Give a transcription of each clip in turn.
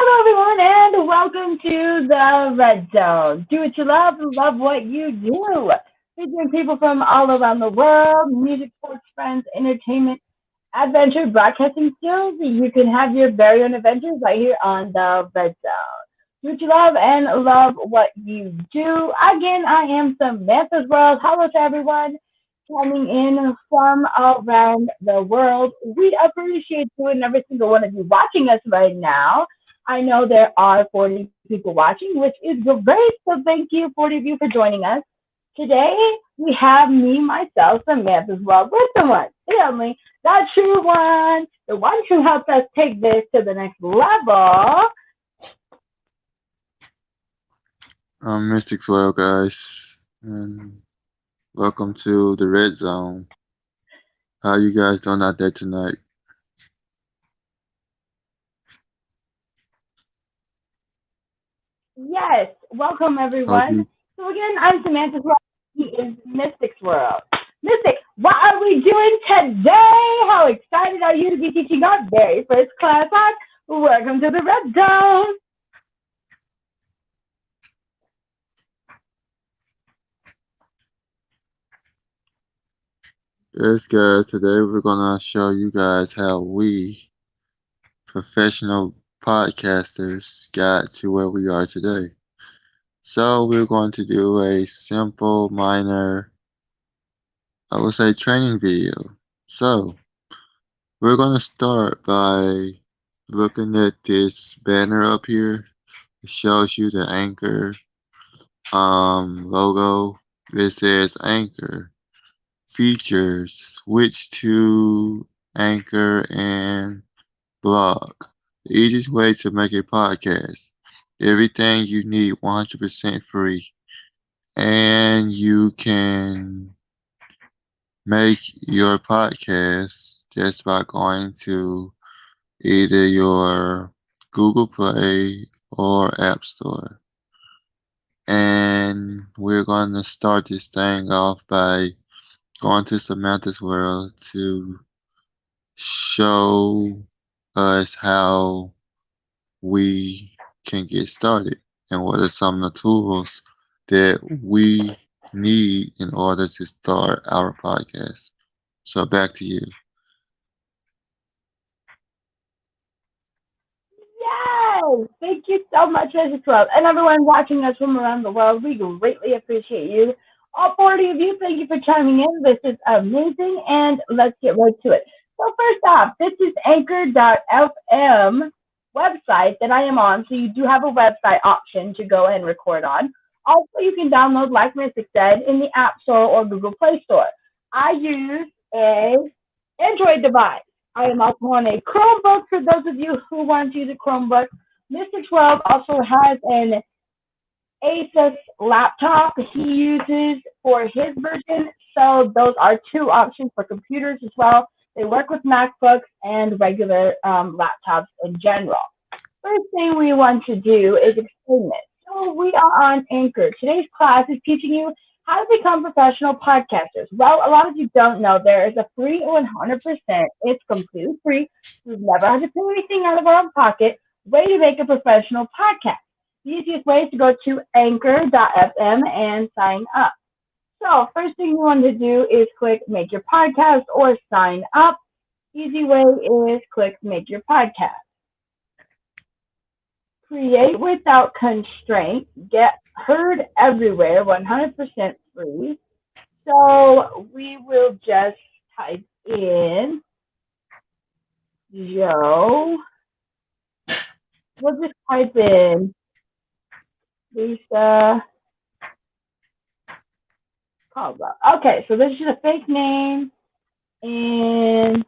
Hello, everyone, and welcome to the Red Zone. Do what you love what you do. Featuring people from all around the world, music, sports, friends, entertainment, adventure, broadcasting skills. You can have your very own adventures right here on the Red Zone. Do what you love and love what you do. Again, I am Samantha's World. Hello to everyone coming in from around the world. We appreciate you and every single one of you watching us right now. I know there are 40 people watching, which is great. So thank you, 40 of you, for joining us. Today, we have me, myself, Samantha's World with the one, the only, the true one, the one who helped us take this to the next level. Mystics well, guys, and welcome to the Red Zone. How you guys doing out there tonight? Yes, welcome Hope everyone. you. So again, I'm Samantha's World. He is Mystic's World. Mystic, what are we doing today? How excited are you to be teaching our very first class on Welcome to the Red Zone? Yes, guys. Today we're gonna show you guys how we professional podcasters got to where we are today. So we're going to do a simple, minor, I would say, training video. So we're gonna start by looking at this banner up here. It shows you the anchor logo. It says Anchor features switch to Anchor and blog. The easiest way to make a podcast. Everything you need 100% free. And you can make your podcast just by going to either your Google Play or App Store. And we're going to start this thing off by going to Samantha's World to show us how we can get started and what are some of the tools that we need in order to start our podcast. So back to you. Yes! Thank you so much, Mrs. World. And everyone watching us from around the world, we greatly appreciate you. All 40 of you, thank you for chiming in. This is amazing, and let's get right to it. So first off, this is anchor.fm website that I am on, so you do have a website option to go and record on. Also, you can download, like Mystic said, in the App Store or Google Play Store. I use a Android device. I am also on a Chromebook for those of you who want to use a Chromebook. Mr. 12 also has an Asus laptop he uses for his version. So those are two options for computers as well. They work with MacBooks and regular laptops in general. First thing we want to do is explain this. So we are on Anchor. Today's class is teaching you how to become professional podcasters. Well, a lot of you don't know there is a free 100%. It's completely free. We've never had to pay anything out of our own pocket. Way to make a professional podcast. The easiest way is to go to anchor.fm and sign up. So first thing you want to do is click make your podcast or sign up. Easy way is click make your podcast. Create without constraint, get heard everywhere, 100% free. So we will just type in Joe. We'll just type in Lisa Caldwell. Okay, so this is a fake name and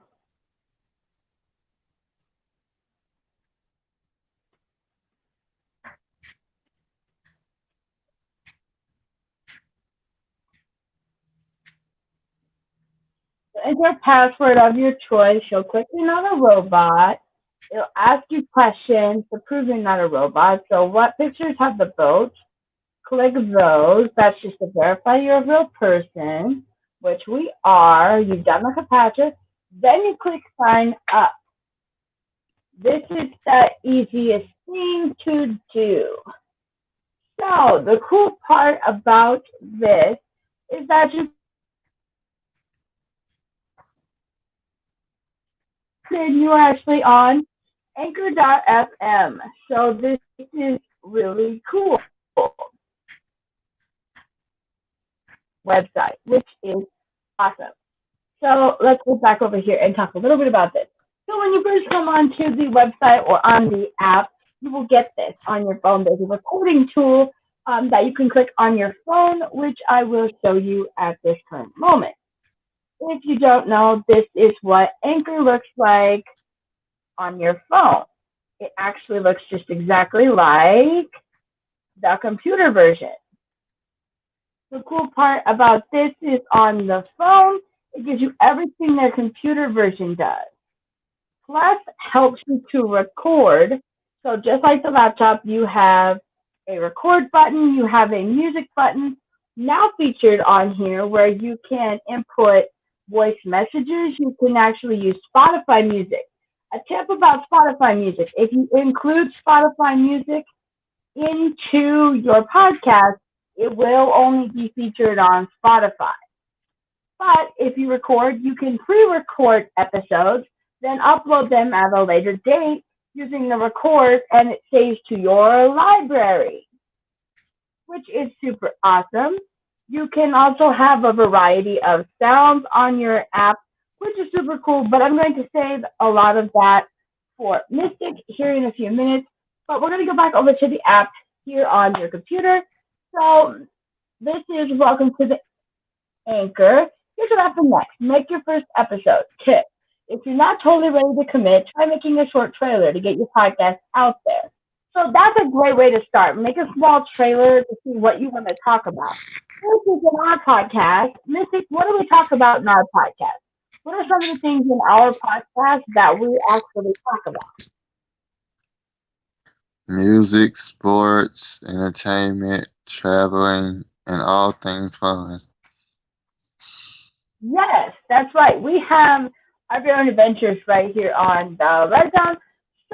enter a password of your choice. You'll click you're not a robot. It'll ask you questions to prove you're not a robot. So what pictures have the boat? Click those. That's just to verify you're a real person, which we are. You've done the captcha. Then you click sign up. This is the easiest thing to do. So the cool part about this is that you can record yourself and you are actually on anchor.fm. So this is really cool. Website, which is awesome. So let's go back over here and talk a little bit about this. So when you first come onto the website or on the app, you will get this on your phone. There's a recording tool that you can click on your phone, which I will show you at this current moment. If you don't know, this is what Anchor looks like on your phone. It actually looks just exactly like the computer version. The cool part about this is on the phone, it gives you everything their computer version does. Plus, helps you to record. So just like the laptop, you have a record button, you have a music button now featured on here where you can input voice messages. You can actually use Spotify music. A tip about Spotify music, if you include Spotify music into your podcast, it will only be featured on Spotify. But if you record, you can pre-record episodes, then upload them at a later date using the record, and it saves to your library, which is super awesome. You can also have a variety of sounds on your app, which is super cool, but I'm going to save a lot of that for Mystic here in a few minutes. But we're going to go back over to the app here on your computer. So this is welcome to the Anchor. Here's what happens next. Make your first episode. Tip. If you're not totally ready to commit, try making a short trailer to get your podcast out there. So that's a great way to start. Make a small trailer to see what you want to talk about. This is in our podcast. Mystic, what do we talk about in our podcast? What are some of the things in our podcast that we actually talk about? Music, sports, entertainment, traveling, and all things fun. Yes, that's right. We have our own adventures right here on the RedZone.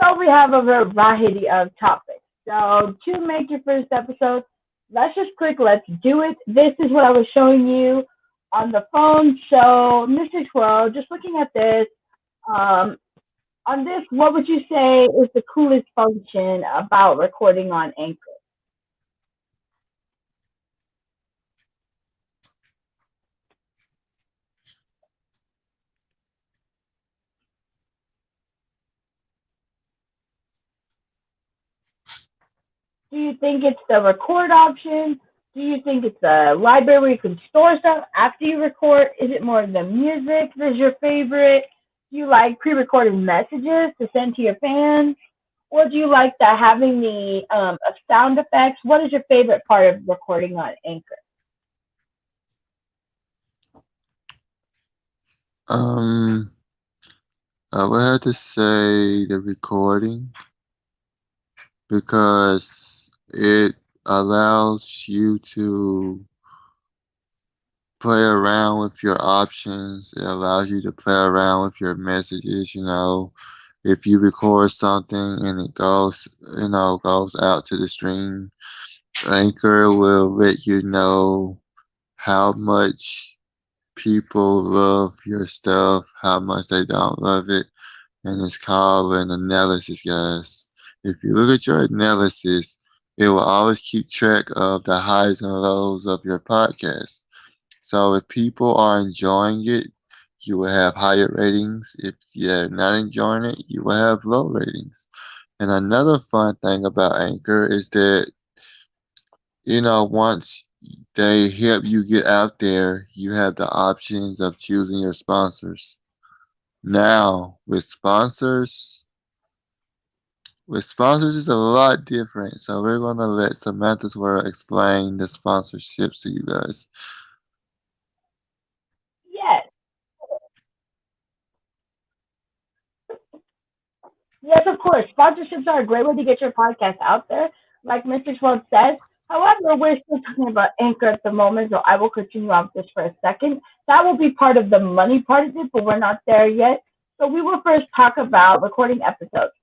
So we have a variety of topics. So to make your first episode, let's just click let's do it. This is what I was showing you on the phone. So Mr. 12, just looking at this, um, on this, what would you say is the coolest function about recording on Anchor? Do you think it's the record option? Do you think it's a library where you can store stuff after you record? Is it more of the music that's your favorite? Do you like pre-recorded messages to send to your fans? Or do you like the having the sound effects? What is your favorite part of recording on Anchor? Um, I would have to say the recording because it allows you to play around with your options. It allows you to play around with your messages, if you record something and it goes out to the stream, Anchor will let you know how much people love your stuff, how much they don't love it, and it's called an analysis, guys. If you look at your analysis, it will always keep track of the highs and lows of your podcast. So if people are enjoying it, you will have higher ratings. If they're not enjoying it, you will have low ratings. And another fun thing about Anchor is that, once they help you get out there, you have the options of choosing your sponsors. Now, with sponsors is a lot different. So we're gonna let Samantha's World explain the sponsorships to you guys. Yes, yes, of course. Sponsorships are a great way to get your podcast out there, like Mr. 12 says. However, we're still talking about Anchor at the moment, so I will continue on this for a second. That will be part of the money part of it, but we're not there yet. So we will first talk about recording episodes.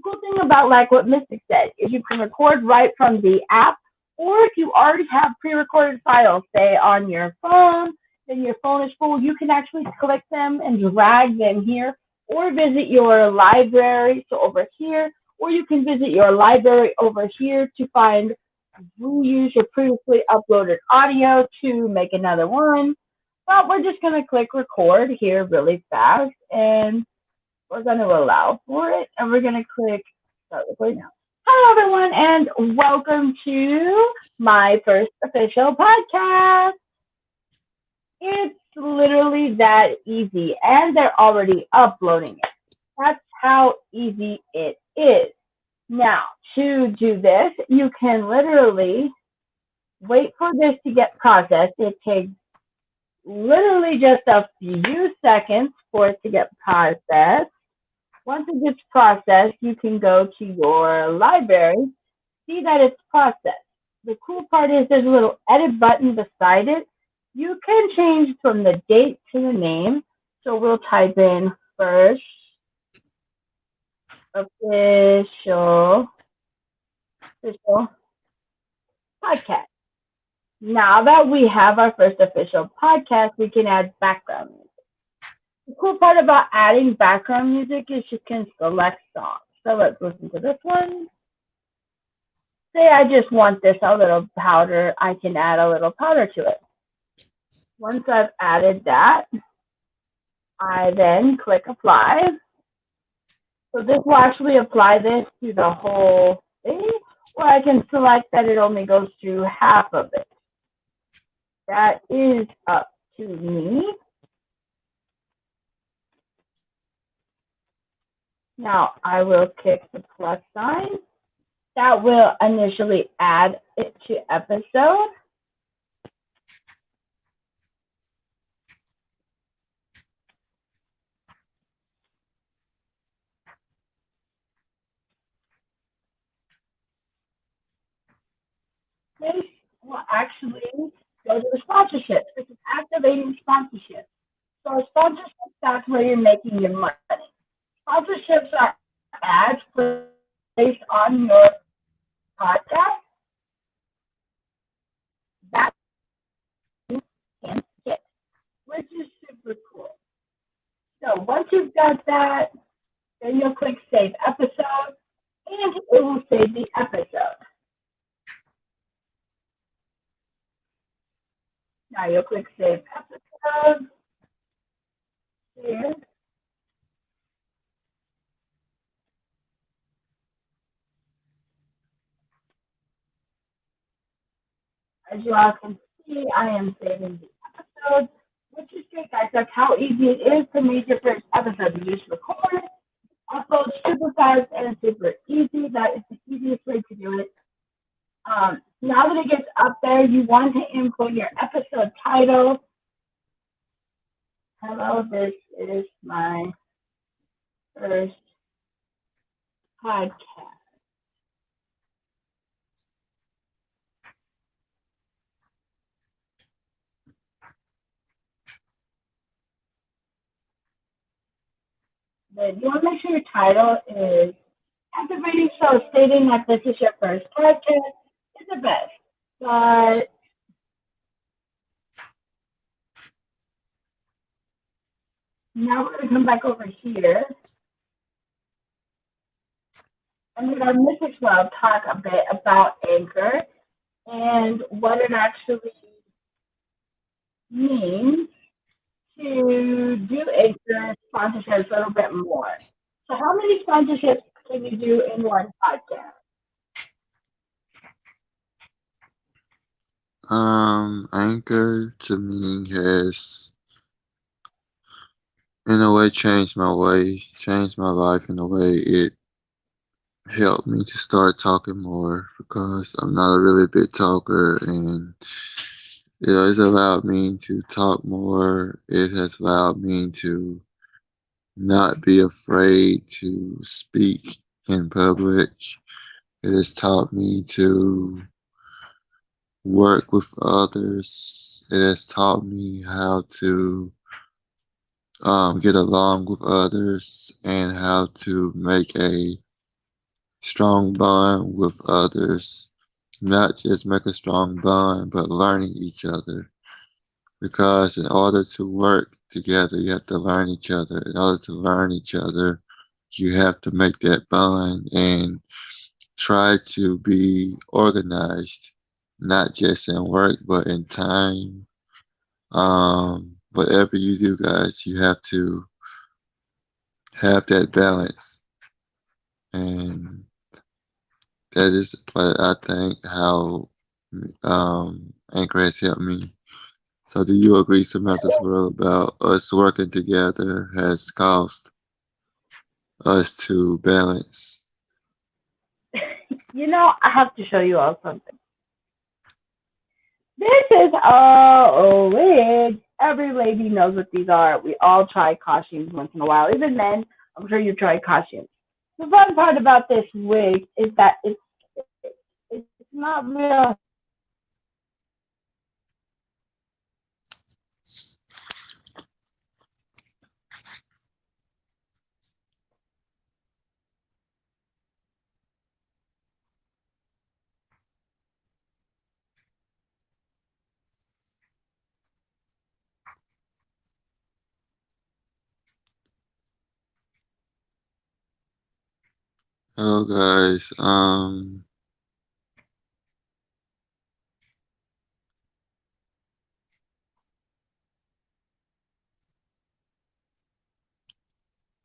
cool thing about like what Mystic said is you can record right from the app, or if you already have pre-recorded files, say on your phone, then your phone is full, you can actually click them and drag them here, or visit your library, so over here, or you can visit your library over here to find reuse your previously uploaded audio to make another one. But we're just gonna click record here really fast, and we're going to allow for it, and we're going to click start recording now. Hello, everyone, and welcome to my first official podcast. It's literally that easy, and they're already uploading it. That's how easy it is. Now, to do this, you can literally wait for this to get processed. It takes literally just a few seconds for it to get processed. Once it gets processed, you can go to your library, see that it's processed. The cool part is there's a little edit button beside it. You can change from the date to the name. So we'll type in first official, official podcast. Now that we have our first official podcast, we can add background music. The cool part about adding background music is you can select songs. So let's listen to this one. Say I just want this a little powder, I can add a little powder to it. Once I've added that, I then click apply. So this will actually apply this to the whole thing, or I can select that it only goes through half of it. That is up to me. Now I will click the plus sign. That will initially add it to episode. This will actually go to the sponsorships. This is activating sponsorships. So sponsorships, that's where you're making your money. Sponsorships are ads placed on your podcast that you can get, which is super cool. So once you've got that, then you'll click save episode, and it will save the episode. Now you'll click save episode here. As you all can see, I am saving the episode, which is great, guys. That's how easy it is to make your first episode. You just record, upload super fast and super easy. That is the easiest way to do it. Now that it gets up there, you want to input your episode title. Hello, this is my first podcast. Then you want to make sure your title is activating, so stating that this is your first podcast is the best. But now we're going to come back over here. And then our Mystics will talk a bit about Anchor and what it actually means to do Anchor sponsorships a little bit more. So how many sponsorships can you do in one podcast? Anchor to me has, in a way, changed my life in a way. It helped me to start talking more because I'm not a really big talker, and it's allowed me to talk more. It has allowed me to not be afraid to speak in public. It has taught me to work with others. It has taught me how to get along with others and how to make a strong bond with others. Not just make a strong bond, but learning each other. Because in order to work together, you have to learn each other. In order to learn each other, you have to make that bond and try to be organized, not just in work, but in time. Whatever you do, guys, you have to have that balance. And that is what I think how Anchor has helped me. So do you agree, Samantha's world, about us working together has caused us to balance? I have to show you all something. This is all wigs. Every lady knows what these are. We all try costumes once in a while. Even men, I'm sure you tried costumes. The fun part about this wig is that it's not real hair. It's Hello guys.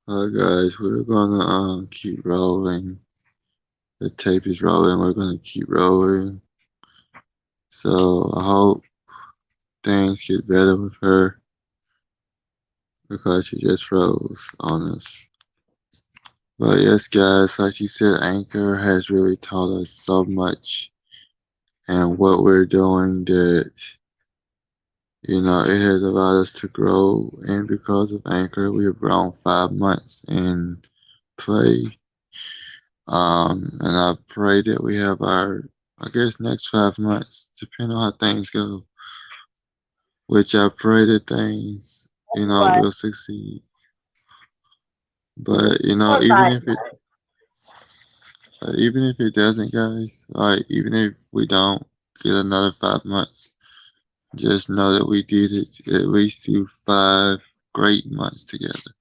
Hello guys, we're gonna keep rolling. The tape is rolling, we're gonna keep rolling. So I hope things get better with her because she just froze on us. But yes guys, like she said, Anchor has really taught us so much and what we're doing that it has allowed us to grow, and because of Anchor, we have grown 5 months in play. And I pray that we have I guess, next 5 months, depending on how things go. Which I pray that things, what? will succeed. But Or even 5 if it doesn't, guys, like even if we don't get another 5 months, just know that we did it at least through 5 great months together.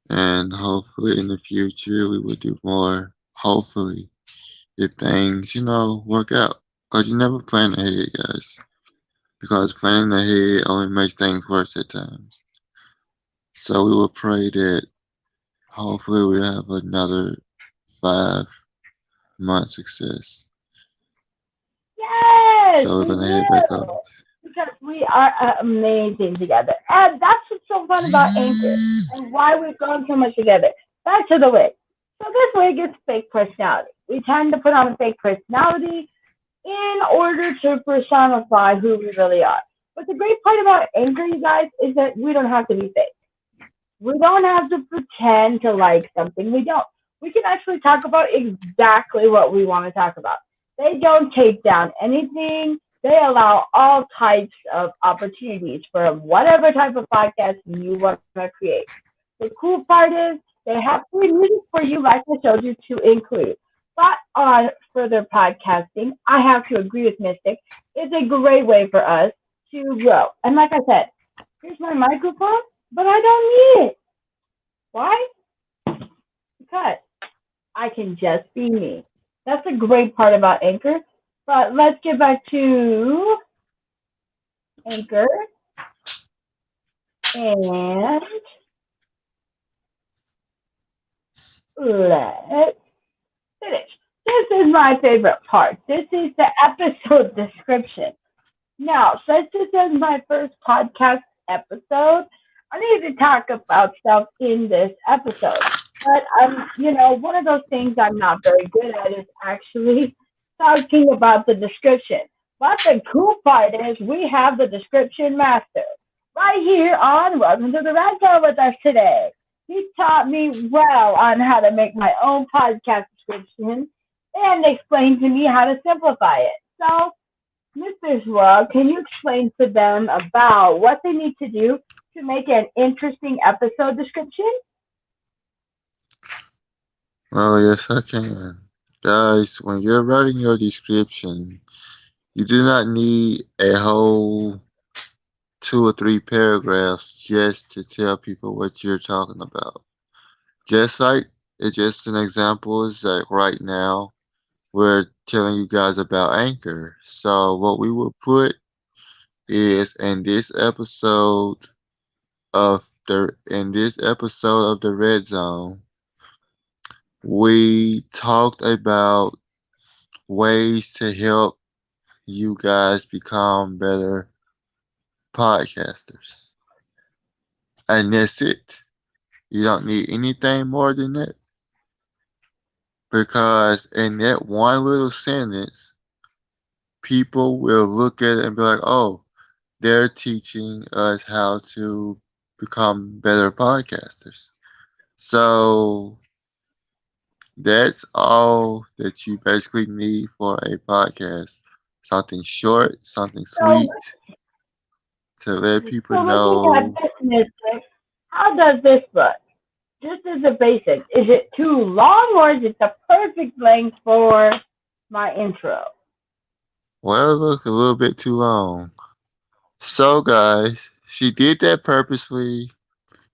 And hopefully in the future we will do more. Hopefully, if things, work out. Because you never plan ahead, guys. Because planning ahead only makes things worse at times. So we will pray that hopefully we have another 5 month success. Yes, So we're we gonna head back over. will. Because we are amazing together. And that's what's so fun about Anchor and why we've grown so much together. Back to the wig. So this wig is fake personality. We tend to put on a fake personality in order to personify who we really are. But the great part about Anchor, you guys, is that we don't have to be fake. We don't have to pretend to like something we don't. We can actually talk about exactly what we want to talk about. They don't take down anything. They allow all types of opportunities for whatever type of podcast you want to create. The cool part is they have free music for you, like I showed you, to include. But on further podcasting, I have to agree with Mystic. It's a great way for us to grow. And like I said, here's my microphone, but I don't need it. Why? Because I can just be me. That's the great part about Anchor. But let's get back to Anchor and let's finish. This is my favorite part. This is the episode description. Now, since this is my first podcast episode, I need to talk about stuff in this episode. But one of those things I'm not very good at is actually talking about the description. But the cool part is we have the description master right here on Welcome to the Red Zone with us today. He taught me well on how to make my own podcast description and explained to me how to simplify it. So Mr. Swell, can you explain to them about what they need to do to make an interesting episode description? Oh, yes, I can. Guys, when you're writing your description, you do not need a whole 2 or 3 paragraphs just to tell people what you're talking about. Just like it's just an example is like right now we're telling you guys about Anchor. So what we will put is in this episode of the Red Zone, we talked about ways to help you guys become better podcasters. And that's it. You don't need anything more than that. Because in that one little sentence, people will look at it and be like, oh, they're teaching us how to become better podcasters. So that's all that you basically need for a podcast. Something short, something So, sweet to let people so looking at know. this mystic, how does this look? Just as a basic, is it too long or is it the perfect length for my intro? Well, look a little bit too long. So, guys, she did that purposely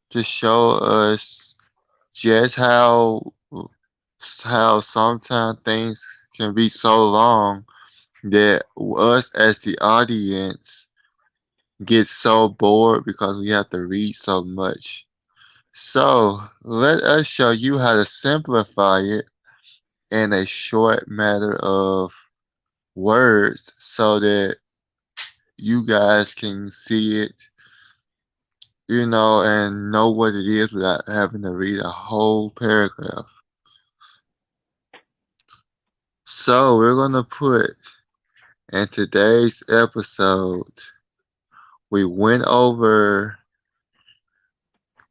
to show us just how sometimes things can be so long that us as the audience get so bored because we have to read so much. So, let us show you how to simplify it in a short matter of words so that you guys can see it, and know what it is without having to read a whole paragraph. So, we're going to put in today's episode, we went over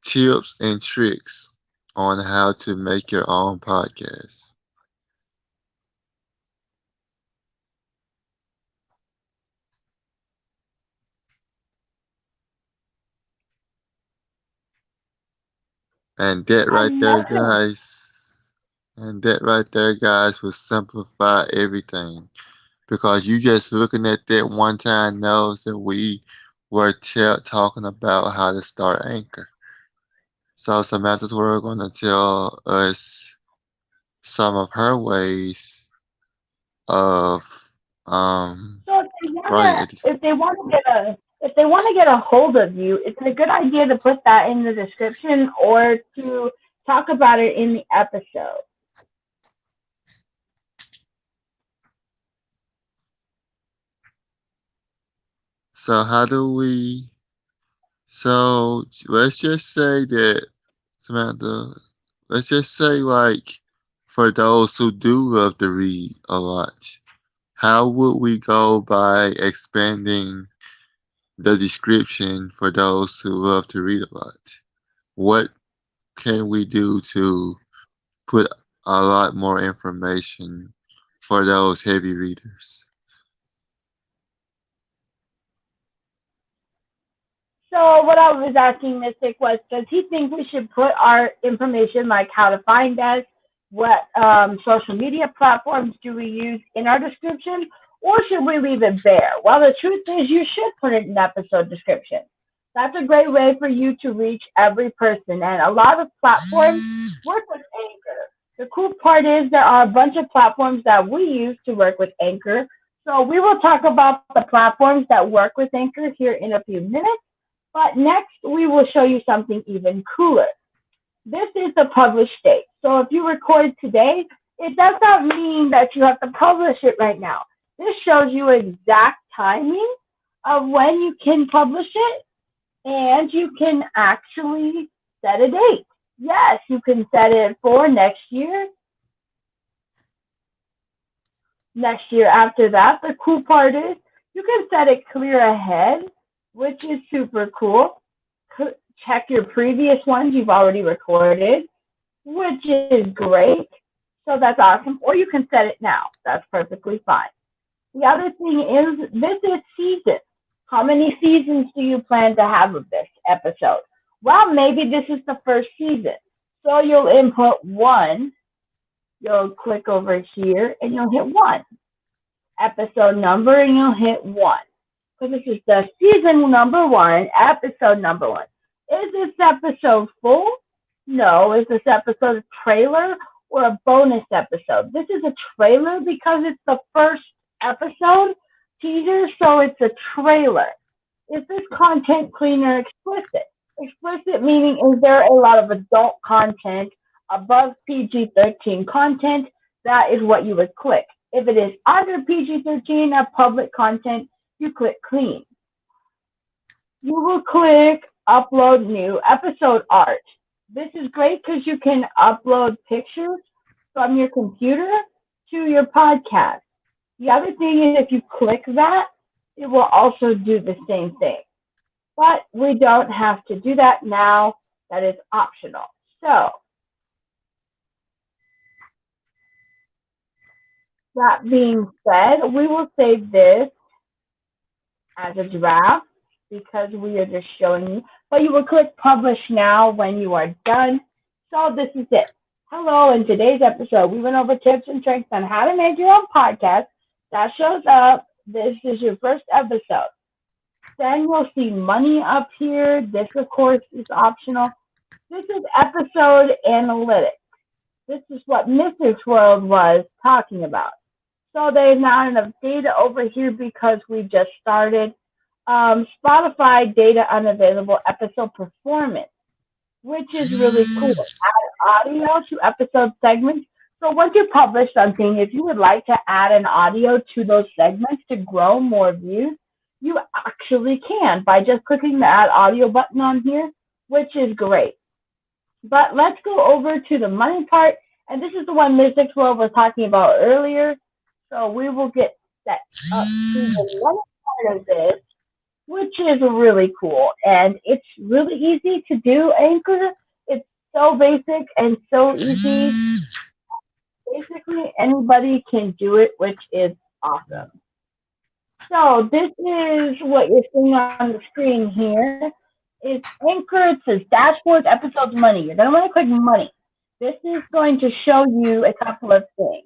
tips and tricks on how to make your own podcast. And that As right there, mentioned, guys, and that right there, guys, will simplify everything. Because you just looking at that one time knows that we were talking about how to start Anchor. So Samantha's were going to tell us some of her ways of so if they writing wanna, a description. if they wanna get a hold of you, it's a good idea to put that in the description or to talk about it in the episode. So how do we? So let's just say that Samantha. Let's just say like for those who do love to read a lot, how would we go by expanding the description for those who love to read a lot? What can we do to put a lot more information for those heavy So what I was asking Mystic was, does he think we should put our information like how to find us, what social media platforms do we use in our description, or should we leave it bare? Well, the truth is you should put it in episode description. That's a great way for you to reach every person, and a lot of platforms work with Anchor. The cool part is there are a bunch of platforms that we use to work with Anchor. So we will talk about the platforms that work with Anchor here in a few minutes. But next, we will show you something even cooler. This is the published date. So if you record today, it does not mean that you have to publish it right now. This shows you exact timing of when you can publish it, and you can actually set a date. Yes, you can set it for next year after that. The cool part is you can set it clear ahead, which is super cool. Check your previous ones you've already recorded, which is great. So that's awesome. Or you can set it now. That's perfectly fine. The other thing is this is season. How many seasons do you plan to have of this episode? Well, maybe this is the first season. So you'll input one, You'll click over here and you'll hit 1. Episode number and you'll hit 1. So this is the season number 1, episode number 1. Is this episode full? No. Is this episode a trailer or a bonus episode? This is a trailer because it's the first episode teaser, so it's a trailer. Is this content clean or explicit? Explicit meaning is there a lot of adult content above PG-13 content? That is what you would click. If it is under PG-13 of public content, you click clean. You will click upload new episode art. This is great because you can upload pictures from your computer to your podcast. The other thing is if you click that, it will also do the same thing. But we don't have to do that now. That is optional. So that being said, we will save this as a draft because we are just showing you. But you will click publish now when you are done. So this is it. Hello, in today's episode, we went over tips and tricks on how to make your own podcast. That shows up. This is your first episode. Then you'll see money up here. This, of course, is optional. This is episode analytics. This is what Mrs. World was talking about. So there's not enough data over here because we just started. Spotify data unavailable episode performance, which is really cool. Add audio to episode segments. So once you publish something, if you would like to add an audio to those segments to grow more views, you actually can by just clicking the add audio button on here, which is great. But let's go over to the money part. And this is the one Mystics World was talking about earlier. So we will get set up to the money part of this, which is really cool. And it's really easy to do, Anchor. It's so basic and so easy. Basically, anybody can do it, which is awesome. So this is what you're seeing on the screen here. It's Anchor. It says dashboard episodes money. You're going to want to click money. This is going to show you a couple of things.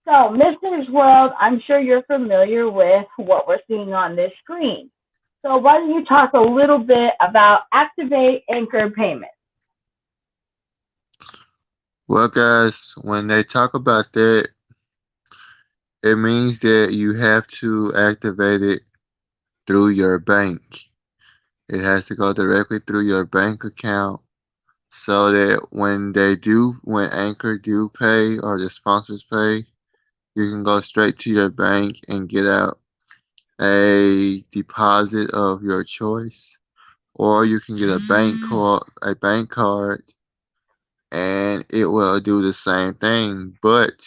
So, Mr. World, I'm sure you're familiar with what we're seeing on this screen. So why don't you talk a little bit about activate Anchor payment? Well, guys, when they talk about that, it means that you have to activate it through your bank. It has to go directly through your bank account so that when Anchor do pay or the sponsors pay, you can go straight to your bank and get out a deposit of your choice, or you can get a bank card, and it will do the same thing. But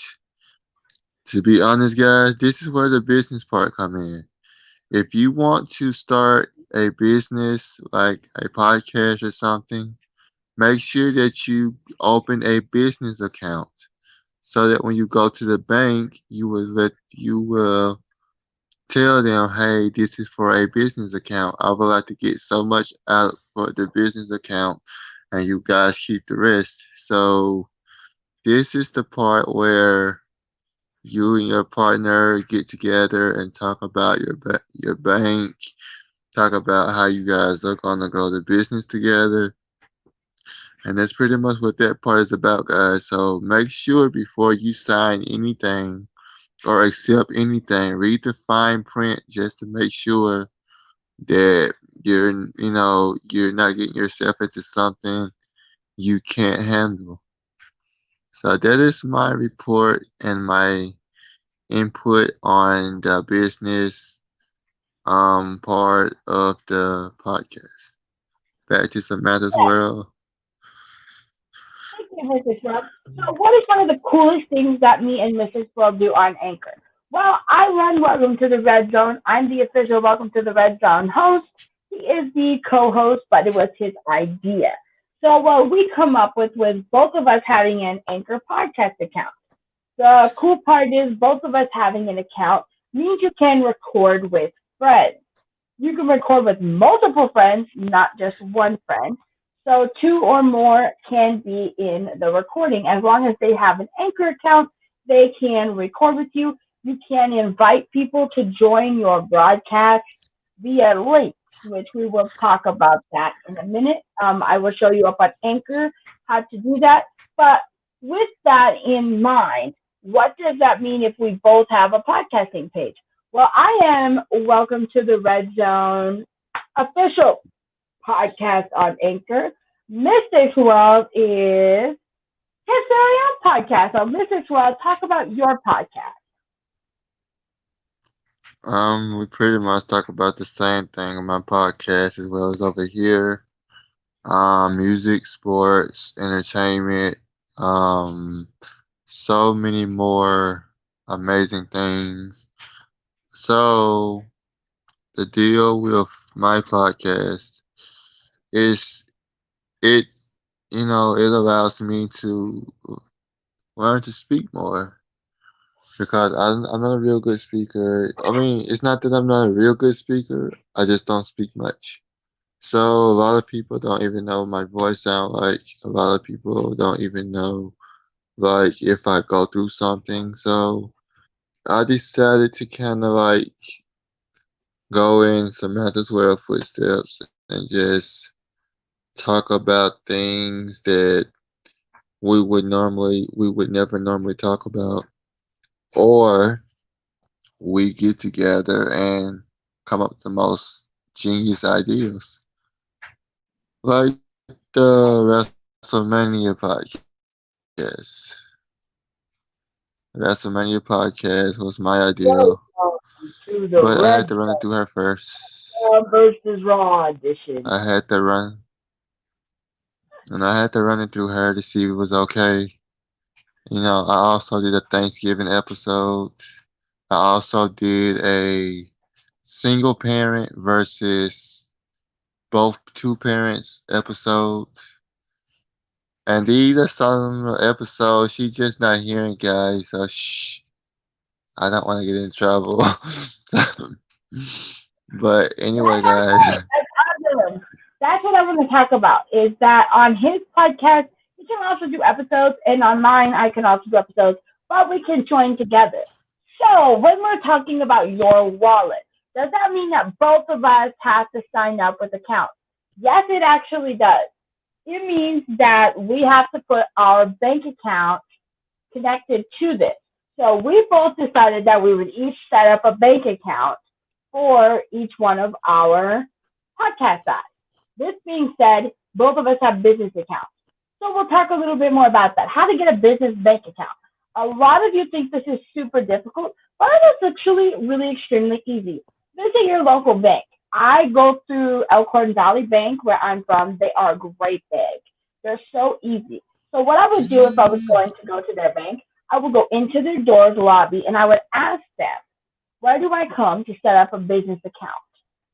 to be honest, guys, this is where the business part come in. If you want to start a business like a podcast or something, make sure that you open a business account so that when you go to the bank, you will tell them, hey, this is for a business account. I would like to get so much out for the business account, and you guys keep the rest. So this is the part where you and your partner get together and talk about your bank, talk about how you guys are gonna grow the business together, and that's pretty much what that part is about, guys. So make sure before you sign anything or accept anything, read the fine print just to make sure that you're not getting yourself into something you can't handle. So that is my report and my input on the business part of the podcast. Back to Samantha's Yeah, world. thank you, Mrs. World. So what is one of the coolest things that me and Mrs. World do on Anchor? Well, I run Welcome to the Red Zone. I'm the official Welcome to the Red Zone host. He is the co-host, but it was his idea. So what we come up with was both of us having an Anchor podcast account. The cool part is both of us having an account means you can record with friends. You can record with multiple friends, not just one friend. So two or more can be in the recording. As long as they have an Anchor account, they can record with you. You can invite people to join your broadcast via links, which we will talk about that in a minute. I will show you up on Anchor how to do that. But with that in mind, what does that mean if we both have a podcasting page? Well, I am welcome to the Red Zone official podcast on Anchor. Mystic's World is his very own podcast. So, Mystic's World, talk about your podcast. We pretty much talk about the same thing on my podcast as well as over here. Music, sports, entertainment, um, so many more amazing things. So the deal with my podcast is it, it allows me to learn to speak more because I'm not a real good speaker. I mean, it's not that I'm not a real good speaker. I just don't speak much. So a lot of people don't even know what my voice sound like. A lot of people don't even know like if I go through something. So I decided to kind of like go in Samantha's World footsteps and just talk about things that we would never normally talk about, or we get together and come up with the most genius ideas. Like the WrestleMania podcast. WrestleMania podcast was my idea, Welcome to the but I had Red to run it through her first. Zone versus Raw edition. I had to run, and I had to run it through her to see if it was okay. I also did a Thanksgiving episode. I also did a single parent versus both two parents episode. And these are some episodes she's just not hearing, guys. So shh, I don't want to get in trouble. But anyway, That's guys, okay. That's awesome. That's what I want to talk about. Is that on his podcast, he can also do episodes, and on mine, I can also do episodes, but we can join together. So when we're talking about your wallet, does that mean that both of us have to sign up with accounts? Yes, it actually does. It means that we have to put our bank account connected to this. So we both decided that we would each set up a bank account for each one of our podcast sides. This being said, both of us have business accounts. So we'll talk a little bit more about that. How to get a business bank account. A lot of you think this is super difficult, but it's actually really extremely easy. Visit your local bank. I go through Elkhorn Valley Bank where I'm from. They are great big. They're so easy. So what I would do if I was going to go to their bank, I would go into their doors lobby and I would ask them, where do I come to set up a business account?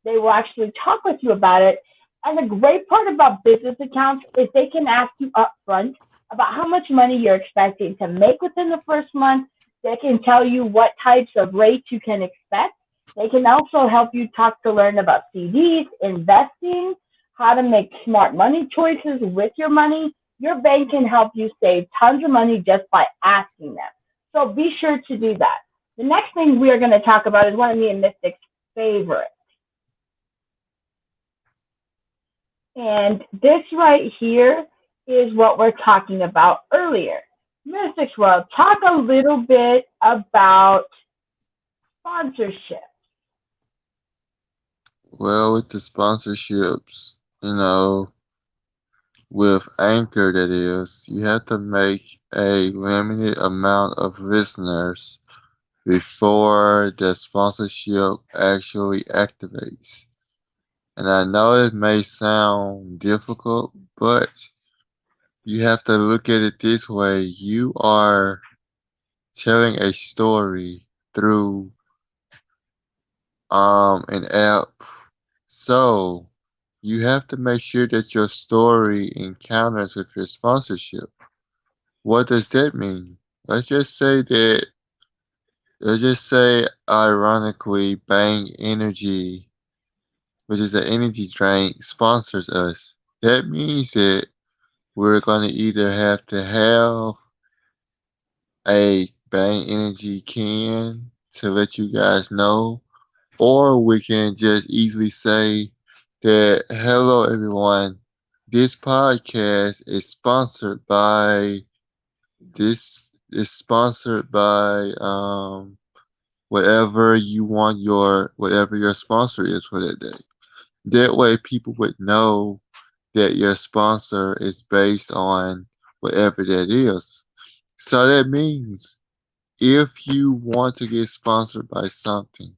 They will actually talk with you about it. And the great part about business accounts is they can ask you upfront about how much money you're expecting to make within the first month. They can tell you what types of rates you can expect. They can also help you talk to learn about CDs, investing, how to make smart money choices with your money. Your bank can help you save tons of money just by asking them. So be sure to do that. The next thing we are going to talk about is one of me and Mystic's favorites. And this right here is what we're talking about earlier. Mystic's World, talk a little bit about sponsorship. well, with the sponsorships, with Anchor, that is, you have to make a limited amount of listeners before the sponsorship actually activates. And I know it may sound difficult, but you have to look at it this way. You are telling a story through an app. So you have to make sure that your story encounters with your sponsorship. What does that mean? Let's just say that let's just say ironically Bang Energy, which is an energy drink, sponsors us. That means that we're gonna either have to have a Bang Energy can to let you guys know, or we can just easily say that hello everyone, this podcast is sponsored by whatever you want whatever your sponsor is for that day. That way people would know that your sponsor is based on whatever that is. So that means if you want to get sponsored by something,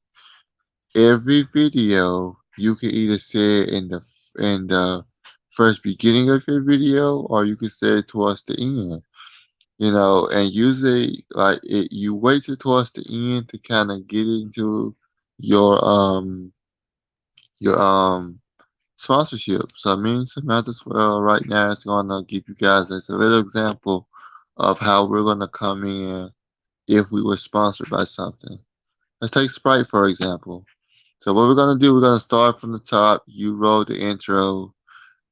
every video you can either say it in the first beginning of your video, or you can say it towards the end. And usually like you wait till towards the end to kind of get into your sponsorship. So me and Samantha's well right now is gonna give you guys as a little example of how we're gonna come in if we were sponsored by something. Let's take Sprite for example. So what we're gonna do, we're gonna start from the top. You roll the intro,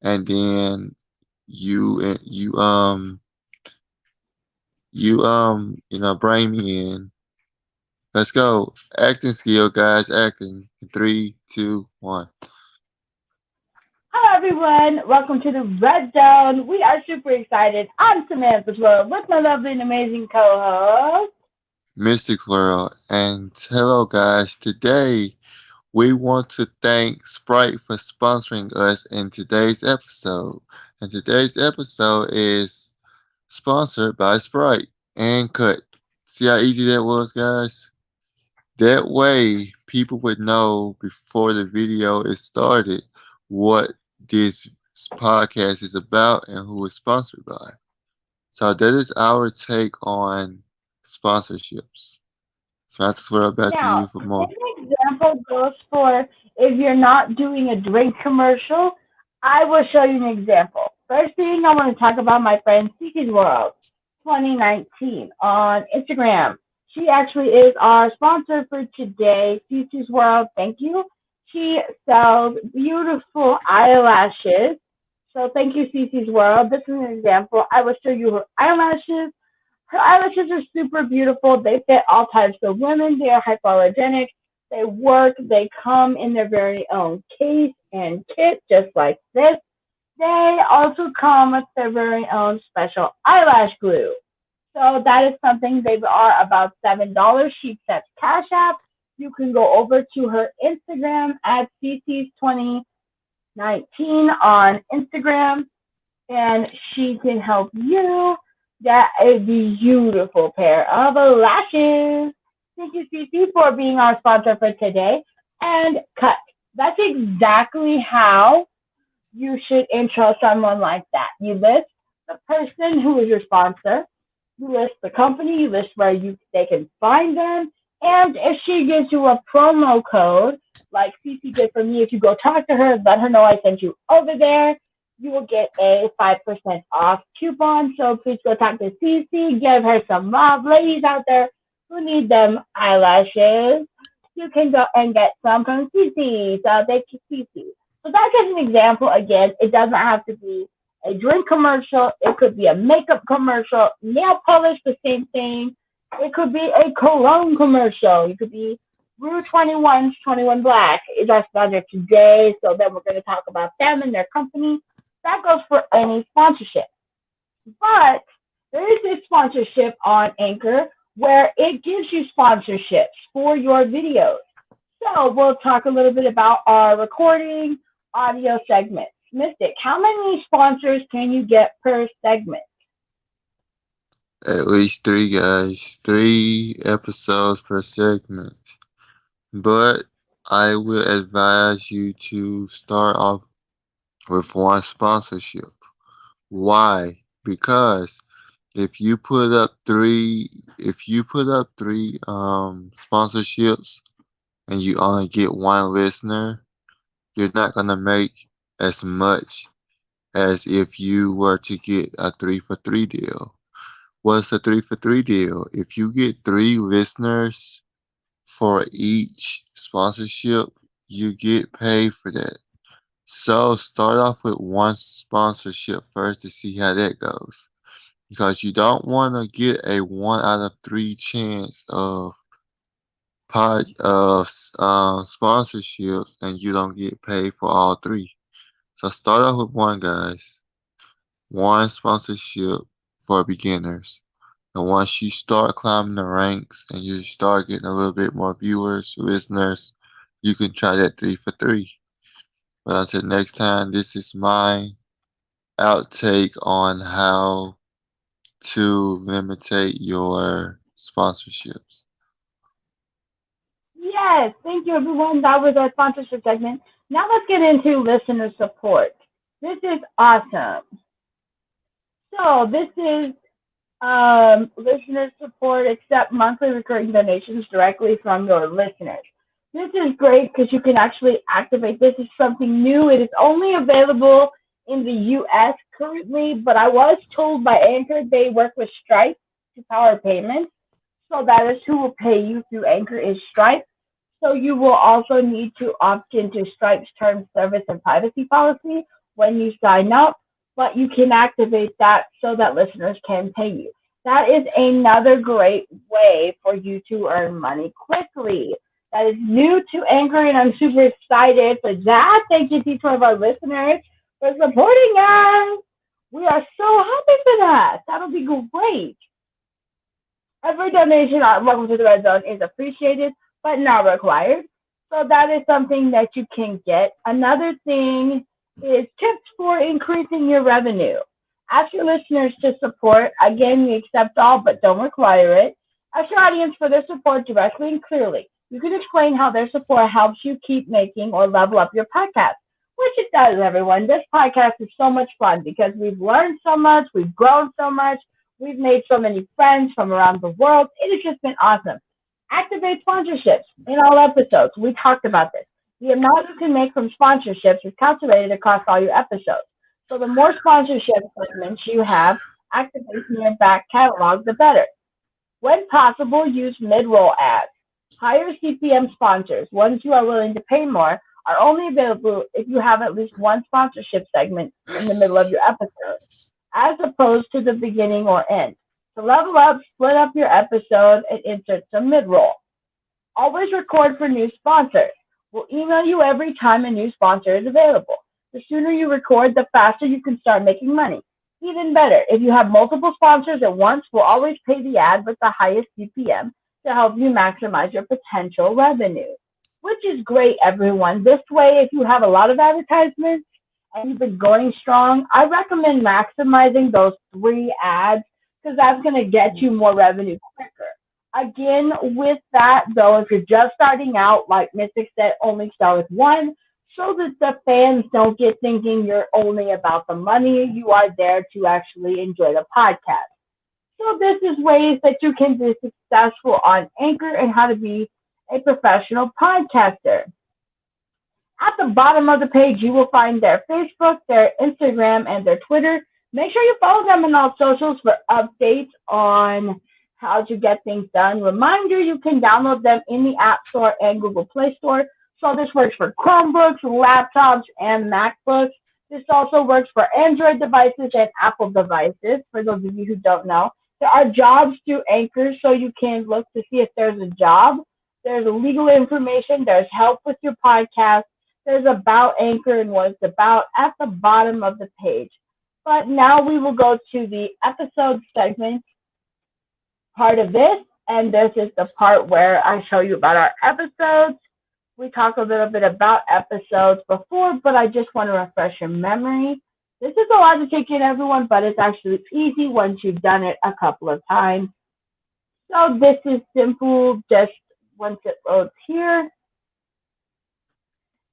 and then you bring me in. Let's go. Acting skill, guys. Acting. Three, two, one. Hello, everyone. Welcome to the Red Zone. We are super excited. I'm Samantha World with my lovely and amazing co-host. Mystic World. And hello, guys. Today we want to thank Sprite for sponsoring us in today's episode. And today's episode is sponsored by Sprite and Cut. See how easy that was, guys? That way, people would know before the video is started what this podcast is about and who it's sponsored by. So that is our take on sponsorships. So I just throw it back to Now, you for more. this example goes for if you're not doing a drink commercial. I will show you an example. First thing, I want to talk about my friend City's World 2019 on Instagram. She actually is our sponsor for today, City's World. Thank you. She sells beautiful eyelashes. So thank you, Cece's World. This is an example. I will show you her eyelashes. Her eyelashes are super beautiful. They fit all types of women. They are hypoallergenic. They work. They come in their very own case and kit, just like this. They also come with their very own special eyelash glue. So that is something they are about $7. She accepts Cash App. You can go over to her Instagram at CC's2019 on Instagram, and she can help you get a beautiful pair of lashes. Thank you, Cece, for being our sponsor for today. And cut. That's exactly how you should intro someone like that. You list the person who is your sponsor, you list the company, you list where they can find them, and if she gives you a promo code, like Cece did for me, if you go talk to her, let her know I sent you over there, you will get a 5% off coupon. So please go talk to Cece, give her some love. Ladies out there who need them eyelashes, you can go and get some from Cece. So thank you, Cece. So that's just an example. Again, it doesn't have to be a drink commercial. It could be a makeup commercial, nail polish, the same thing. It could be a cologne commercial. It could be Rue 21's 21 Black is our sponsor today. So then we're going to talk about them and their company. That goes for any sponsorship. But there is a sponsorship on Anchor where it gives you sponsorships for your videos. So we'll talk a little bit about our recording audio segments. Mystic, how many sponsors can you get per segment? At least three, guys. 3 episodes per segment. But I will advise you to start off with one sponsorship. Why? Because if you put up three sponsorships and you only get one listener, you're not gonna make as much as if you were to get a 3 for 3 deal. What's a 3 for 3 deal? If you get 3 listeners for each sponsorship, you get paid for that. So start off with one sponsorship first to see how that goes. Because you don't want to get a 1 out of 3 chance of sponsorships and you don't get paid for all 3. So start off with one, guys. One sponsorship for beginners. And once you start climbing the ranks and you start getting a little bit more viewers, listeners, you can try that 3 for 3. But until next time, this is my outtake on how to limitate your sponsorships. Yes, thank you everyone. That was our sponsorship segment. Now let's get into listener support. This is awesome. So this is listener support accept monthly recurring donations directly from your listeners. This is great because you can actually activate. This is something new. It is only available in the US currently, but I was told by Anchor they work with Stripe to power payments. So that is who will pay you through Anchor is Stripe. So you will also need to opt into Stripe's terms, service, and privacy policy when you sign up, but you can activate that so that listeners can pay you. That is another great way for you to earn money quickly. That is new to Anchor, and I'm super excited for that. Thank you to each one of our listeners for supporting us. We are so happy for that. That'll be great. Every donation on Welcome to the Red Zone is appreciated, but not required. So that is something that you can get. Another thing is tips for increasing your revenue. Ask your listeners to support. Again, we accept all, but don't require it. Ask your audience for their support directly and clearly. You can explain how their support helps you keep making or level up your podcast, which it does, everyone. This podcast is so much fun because we've learned so much, we've grown so much, we've made so many friends from around the world. It has just been awesome. Activate sponsorships in all episodes. We talked about this. The amount you can make from sponsorships is calculated across all your episodes. So the more sponsorship segments you have activated in your back catalog, the better. When possible, use mid-roll ads. Higher CPM sponsors, ones you are willing to pay more, are only available if you have at least one sponsorship segment in the middle of your episode, as opposed to the beginning or end. To level up, split up your episode and insert some mid-roll. Always record for new sponsors. We'll email you every time a new sponsor is available. The sooner you record, the faster you can start making money. Even better, if you have multiple sponsors at once, we'll always pay the ad with the highest CPM to help you maximize your potential revenue, which is great, everyone. This way, if you have a lot of advertisements and you've been going strong, I recommend maximizing those 3 ads because that's going to get you more revenue quicker. Again, with that though, if you're just starting out, like Mystic said, only start with one so that the fans don't get thinking you're only about the money. You are there to actually enjoy the podcast. So this is ways that you can be successful on Anchor and how to be a professional podcaster. At the bottom of the page, you will find their Facebook, their Instagram, and their Twitter. Make sure you follow them on all socials for updates on how to get things done. Reminder, you can download them in the App Store and Google Play Store. So this works for Chromebooks, laptops, and MacBooks. This also works for Android devices and Apple devices, for those of you who don't know. There are jobs through Anchor, so you can look to see if there's a job. There's legal information. There's help with your podcast. There's about Anchor and what it's about at the bottom of the page. But now we will go to the episode segment part of this, and this is the part where I show you about our episodes. We talked a little bit about episodes before, but I just want to refresh your memory. This is a lot to take in, everyone, but it's actually easy once you've done it a couple of times. So this is simple, just once it loads here.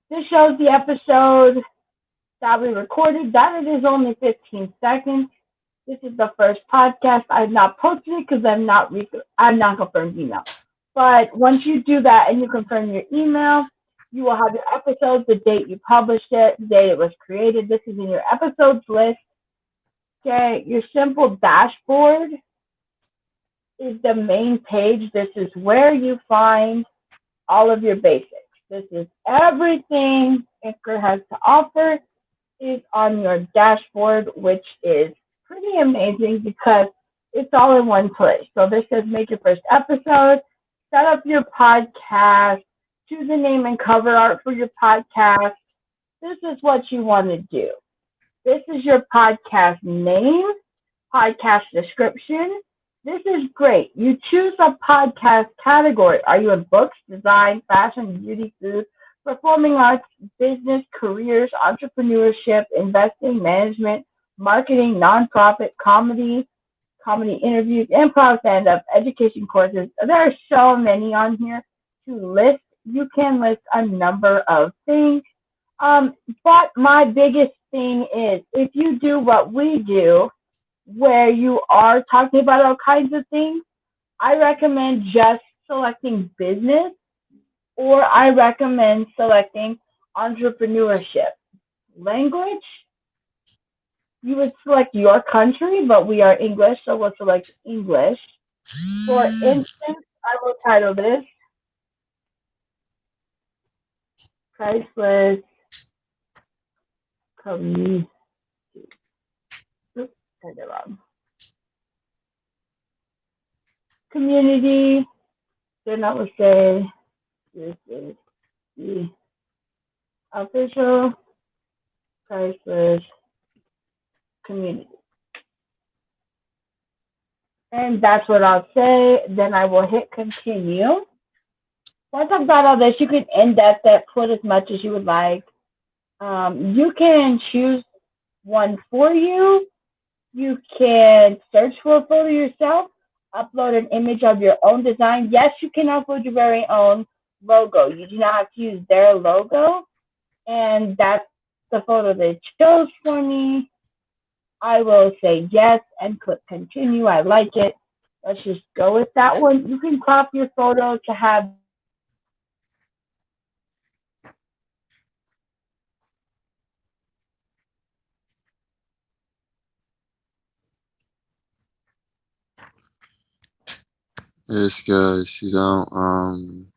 This shows the episode that we recorded. That it is only 15 seconds. This is the first podcast. I've not posted it because I'm not confirmed email. But once you do that and you confirm your email, you will have your episodes, the date you published it, the date it was created. This is in your episodes list. Okay, your simple dashboard is the main page. This is where you find all of your basics. This is everything Anchor has to offer is on your dashboard, which is pretty amazing because it's all in one place. So this says make your first episode, set up your podcast, choose a name and cover art for your podcast. This is what you want to do. This is your podcast name, podcast description. This is great. You choose a podcast category. Are you in books, design, fashion, beauty, food, performing arts, business, careers, entrepreneurship, investing, management, marketing, nonprofit, comedy interviews, improv, stand up, education courses? There are so many on here to list. You can list a number of things. Um, but my biggest thing is if you do what we do, where you are talking about all kinds of things, I recommend just selecting business or I recommend selecting entrepreneurship. Language, you would select your country, but we are English, so we'll select English. For instance, I will title this Priceless Community. Oops, said it wrong. Community, then I will say this is the official Priceless Community. And that's what I'll say. Then I will hit continue. Once I've got all this, you can index it, put as much as you would like. You can choose one for you. You can search for a photo yourself, upload an image of your own design. Yes, you can upload your very own logo. You do not have to use their logo. And that's the photo they chose for me. I will say yes and click continue. I like it. Let's just go with that one. You can crop your photo to have the image look like you want it to. And then you can hit continue. Yes, guys, you don't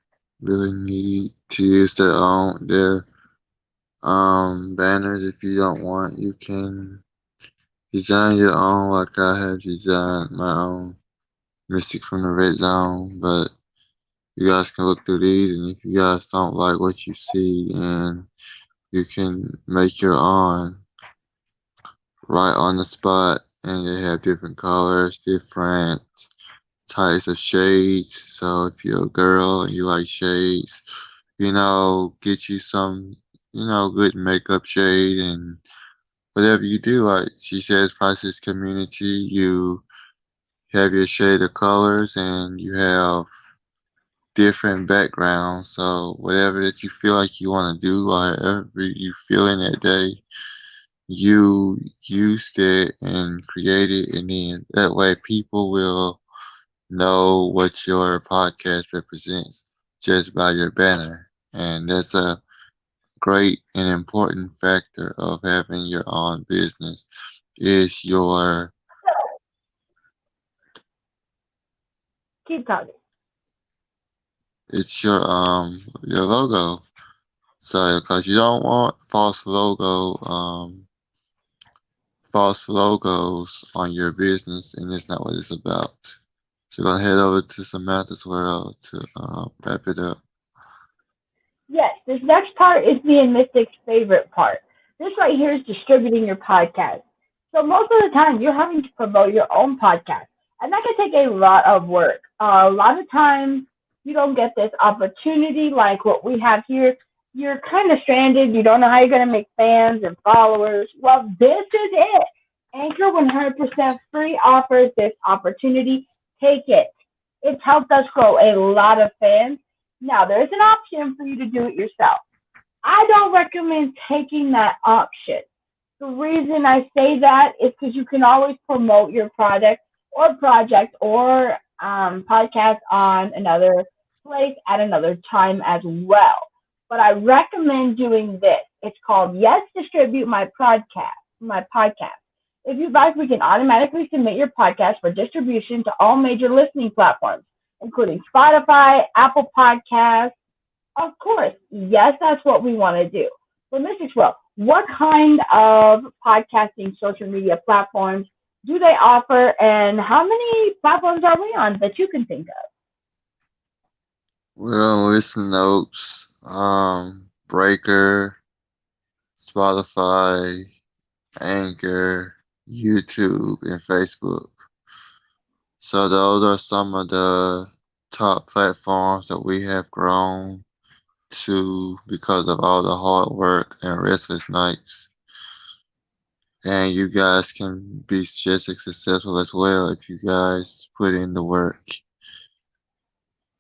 really need to use their banners if you don't want. You can design your own, like I have designed my own Mystic from the Red Zone, but you guys can look through these, and if you guys don't like what you see, then you can make your own right on the spot, and they have different colors, different types of shades. So if you're a girl and you like shades, get you some, good makeup shade and whatever you do. Like she says, process community, you have your shade of colors and you have different backgrounds. So whatever that you feel like you want to do, or however you feel in that day, you used it and created, and then that way people will know what your podcast represents just by your banner. And that's a great and important factor of having your own business is Keep talking. your logo. So because you don't want false logos on your business, and it's not what it's about. So we're gonna head over to Samantha's world to wrap it up. Yes, this next part is me and Mystic's favorite part. This right here is distributing your podcast. So most of the time, you're having to promote your own podcast, and that can take a lot of work. A lot of times, you don't get this opportunity like what we have here. You're kind of stranded. You don't know how you're going to make fans and followers. Well, this is it. Anchor 100% free offers this opportunity. Take it. It's helped us grow a lot of fans. Now, there's an option for you to do it yourself. I don't recommend taking that option. The reason I say that is because you can always promote your product or project or podcast on another place at another time as well. But I recommend doing this. It's called Yes Distribute My podcast. If you'd like, we can automatically submit your podcast for distribution to all major listening platforms, including Spotify, Apple Podcasts, Of course, yes, that's what we want to do. But Mrs. Well, what kind of podcasting social media platforms do they offer, and how many platforms are we on that you can think of? We're on Listen Notes, Breaker, Spotify, Anchor, YouTube, and Facebook. So those are some of the top platforms that we have grown to because of all the hard work and restless nights. And you guys can be just as successful as well if you guys put in the work.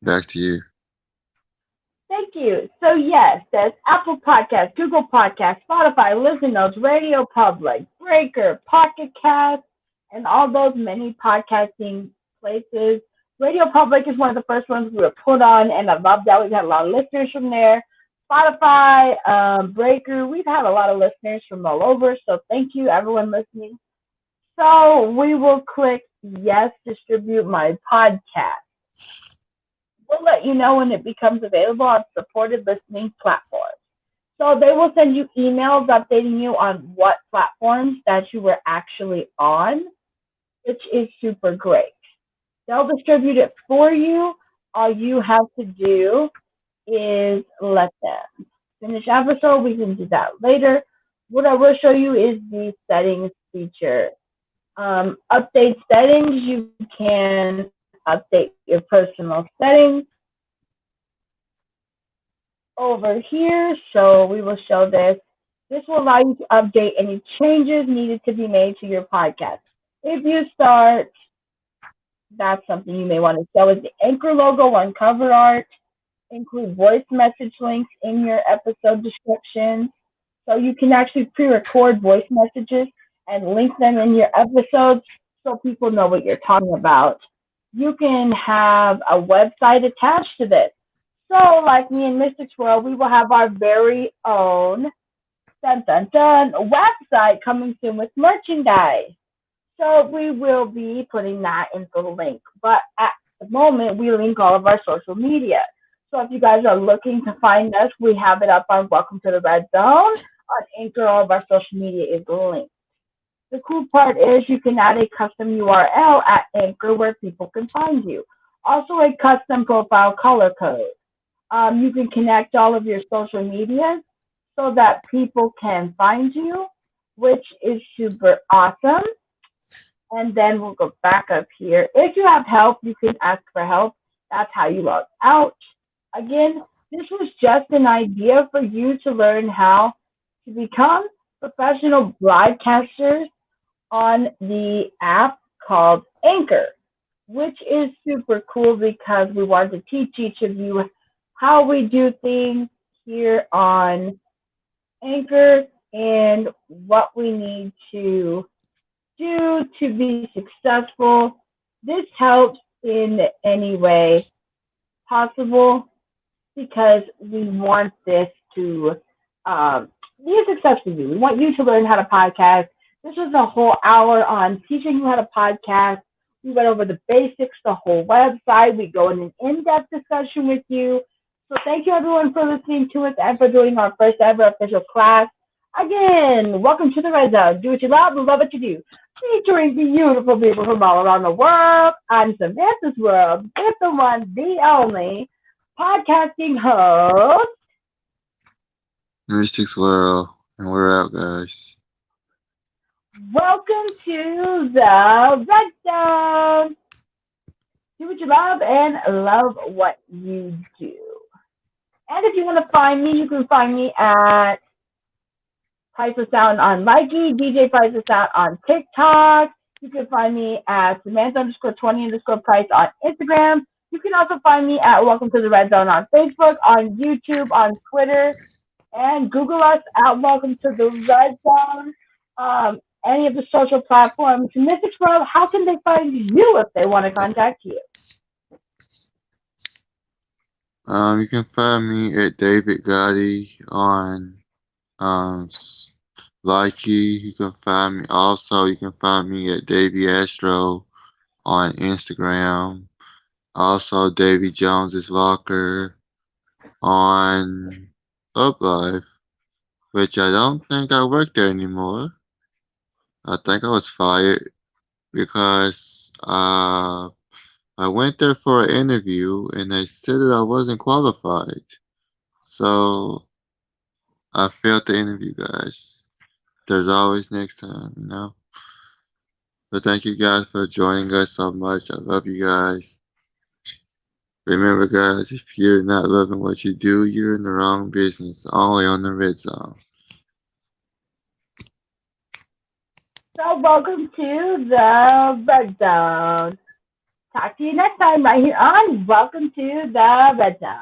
Back to you. Thank you. So yes, there's Apple Podcasts, Google Podcasts, Spotify, Listen Notes, Radio Public, Breaker, Pocket Cast, and all those many podcasting places. Radio Public is one of the first ones we were put on, and I love that. We've had a lot of listeners from there. Spotify, Breaker, we've had a lot of listeners from all over, so thank you, everyone listening. So we will click yes, distribute my podcast. We'll let you know when it becomes available on supported listening platforms. So they will send you emails updating you on what platforms that you were actually on, which is super great. They'll distribute it for you. All you have to do is let them finish episode. We can do that later. What I will show you is the settings feature. Update settings. You can update your personal settings over here. So we will show this. This will allow you to update any changes needed to be made to your podcast. If you start, that's something you may want to show is the anchor logo on cover art. Include voice message links in your episode description. So you can actually pre-record voice messages and link them in your episodes so people know what you're talking about. You can have a website attached to this. So, like me and Mystic's World, we will have our very own dun dun dun website coming soon with merchandise. So we will be putting that into the link. But at the moment, we link all of our social media. So if you guys are looking to find us, we have it up on Welcome to the Red Zone. On Anchor, all of our social media is linked. The cool part is you can add a custom URL at Anchor where people can find you. Also, a custom profile color code. You can connect all of your social medias so that people can find you, which is super awesome. And then we'll go back up here. If you have help, you can ask for help. That's how you log out. Again, this was just an idea for you to learn how to become professional broadcasters on the app called Anchor, which is super cool because we want to teach each of you how we do things here on Anchor and what we need to do to be successful. This helps in any way possible because we want this to be a success for you. We want you to learn how to podcast. This was a whole hour on teaching you how to podcast. We went over the basics, the whole website. We go in an in-depth discussion with you. So thank you everyone for listening to us and for doing our first ever official class. Again, welcome to the Red Zone. Do what you love what you do. Featuring beautiful people from all around the world. I'm Samantha's World, with the one, the only podcasting host. Mystics World, and we're out, guys. Welcome to the Red Zone. Do what you love and love what you do. And if you want to find me, you can find me at Priceless Sound on Likey, DJ Priceless Sound on TikTok. You can find me at Samantha underscore 20 underscore Price on Instagram. You can also find me at Welcome to the Red Zone on Facebook, on YouTube, on Twitter, and Google us at Welcome to the Red Zone. Any of the social platforms. Mystics World, how can they find you if they want to contact you? You can find me at David Gotti on Likey. You can find me also. You can find me at Davy Astro on Instagram. Also, Davy Jones's Locker on Uplife, which I don't think I work there anymore. I think I was fired because I went there for an interview and they said that I wasn't qualified. So I failed the interview, guys. There's always next time, you know? But thank you guys for joining us so much. I love you guys. Remember, guys, if you're not loving what you do, you're in the wrong business. Only on the Red Zone. So welcome to the Red Zone. Talk to you next time right here on Welcome to the Red Zone.